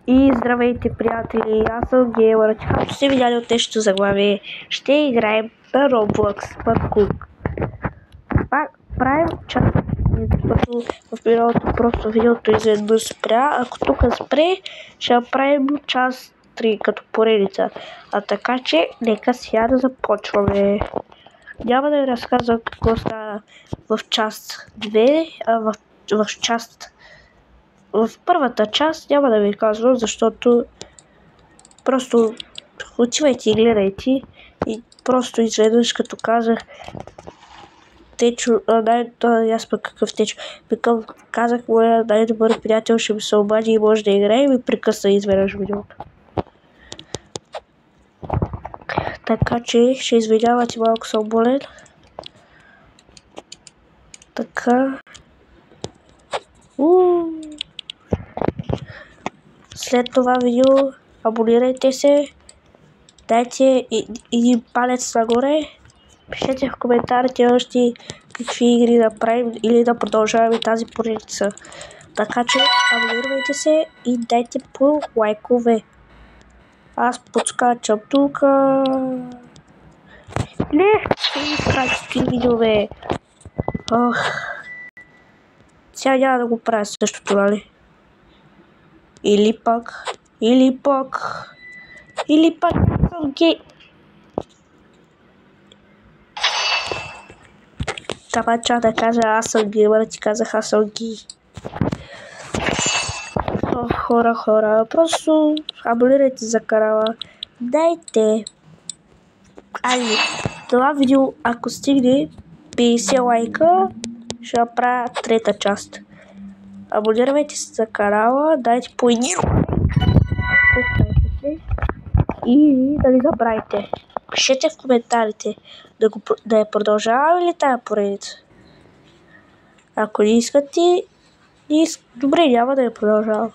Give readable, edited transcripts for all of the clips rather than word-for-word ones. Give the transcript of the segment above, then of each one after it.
И здравейте, приятели, аз съм Геймър. Както сте видяли от тежето заглавие, ще играем на Roblox паркур. Правим част, защото в миналото просто видеото изведнъж спря. Ако тук спре, ще направим част 3 като поредица. А така че, нека сега да започваме. Няма да ви разказвам какво става в част 2, а в част... В първата част няма да ви казвам, защото просто отивайте и гледайте. И просто изведнъж като казах Течо, аз пък какъв Течо, казах моя най-добър приятел ще ми се обади и може да играе и ми прекъсна изведнъж видеото. Така че ще извинявате, малко съм болен. Така. След това видео абонирайте се, дайте един палец нагоре, пишете в коментарите още какви игри да правим или да продължаваме тази поредица. Така че абонирайте се и дайте по лайкове. Аз подскачам тук. Не, скачате видеове. Сега няма да го правя същото, нали? Или пак съм гей. Това чак да кажа аз съм геймър, ти казах аз съм гей. Хора, просто абонирайте за канала. Дайте. Айде, това видео, ако стигне 50 лайка, ще направя трета част. Абонирайте се за канала, дайте по един и да не забравяйте. Пишете в коментарите да я продължавам или тая поредица. Ако не искате, добре, няма да я продължавам.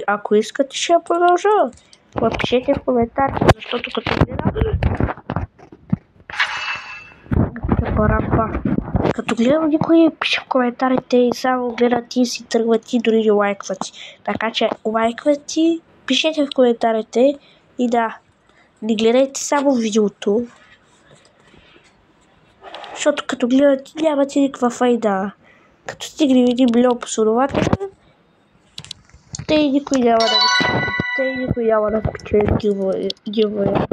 Ако искате, ще я продължавам. Пишете в коментарите, защото като гледам никой пише в коментарите и само гледат и си тръгват и дори не лайкват. Така че лайкват и пишете в коментарите и да, не гледайте само видеото. Защото като гледате нямате никаква файда. Като стигне 1 милион последователи, те никой няма да спечели гивъя.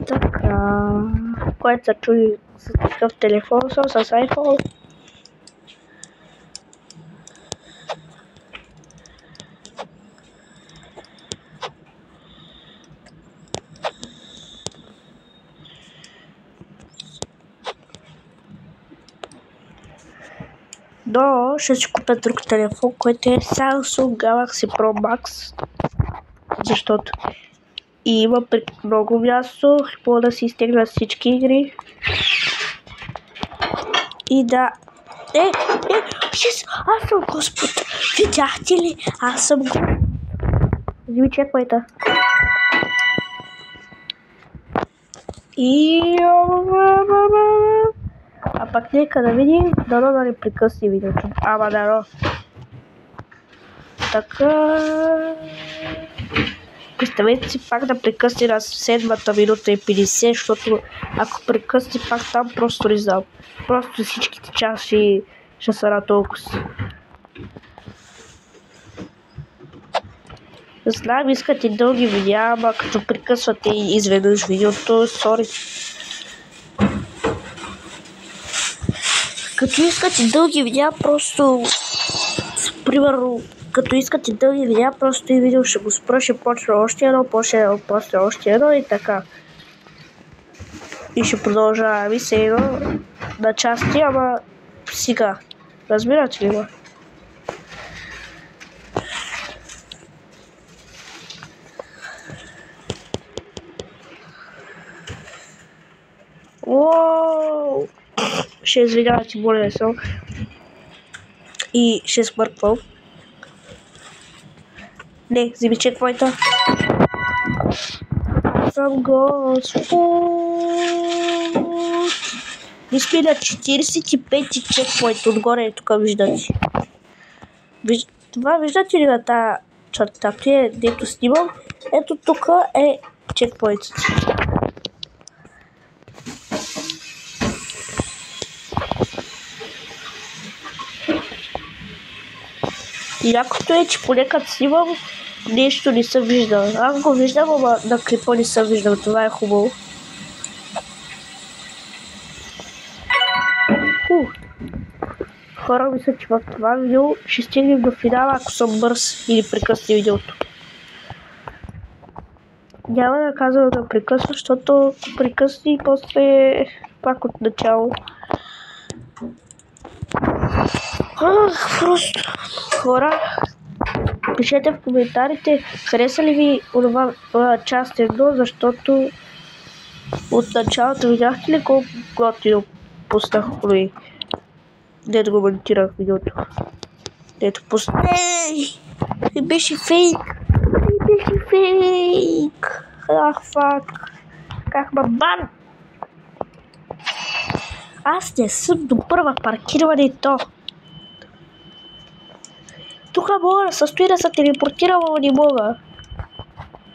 Така, който се чуди с такъв телефон съм, с iPhone. Но ще си купя друг телефон, който е Samsung Galaxy Pro Max. Защото има много място, мога да си изтегна всички игри. И да... аз съм Господ! Видяхте ли? Аз съм Господ! Вземи чеквайте. А пак нека да видим, дано да не прекъсне видеото. Ама дано. Така... Представете си пак да прекъсне на 7-та минута и 50, защото ако прекъсне пак там, просто не знам. Просто всичките часи ще са на толкова. Знам, искате дълги видеа, ама като прекъсвате изведнъж видеото, сори. Като искате дълги видеа, просто... Примерно, като искате дълги видеа, просто и видео ще го спра, ще почва още едно, после още едно и така. И ще продължаваме се едно на части, ама сега. Разбирате ли ме? Уоу! Ще извинявате, болен съм. И ще смърквам. Не, вземи чеквайте. Съм Господ. Ние сме на 45-ти чекпоинт, отгоре тук виждате. Това виждате ли на тази черта, дето снимам? Ето тук е чекпоинтът. И якото е, че понекът снимам, нещо не съм виждал. Аз го виждам, ама на клипа не съм виждал. Това е хубаво. Хора, мисля, че в това видео ще стигнем до финала, ако съм бърз или прекъсна видеото. Няма да казвам да прекъсвам, защото прекъсни и после пак от начало. Просто хора, пишете в коментарите хареса ли ви онова част 1, защото от началото видяхте ли колко готино пуснах и дето го монтирах видеото. Дето пуснах. Не беше фейк! Не беше фейк! Ах, фак! Как бабан! Аз не съм добър в паркирането. Тук мога да състои да се телепортирам, но не мога.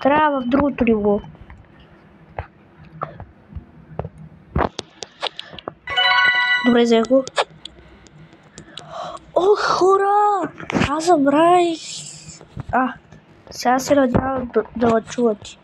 Трябва в другото ниво. Добре, взех го. О, хора! Аз забравих. Сега се надявам да ме чувате.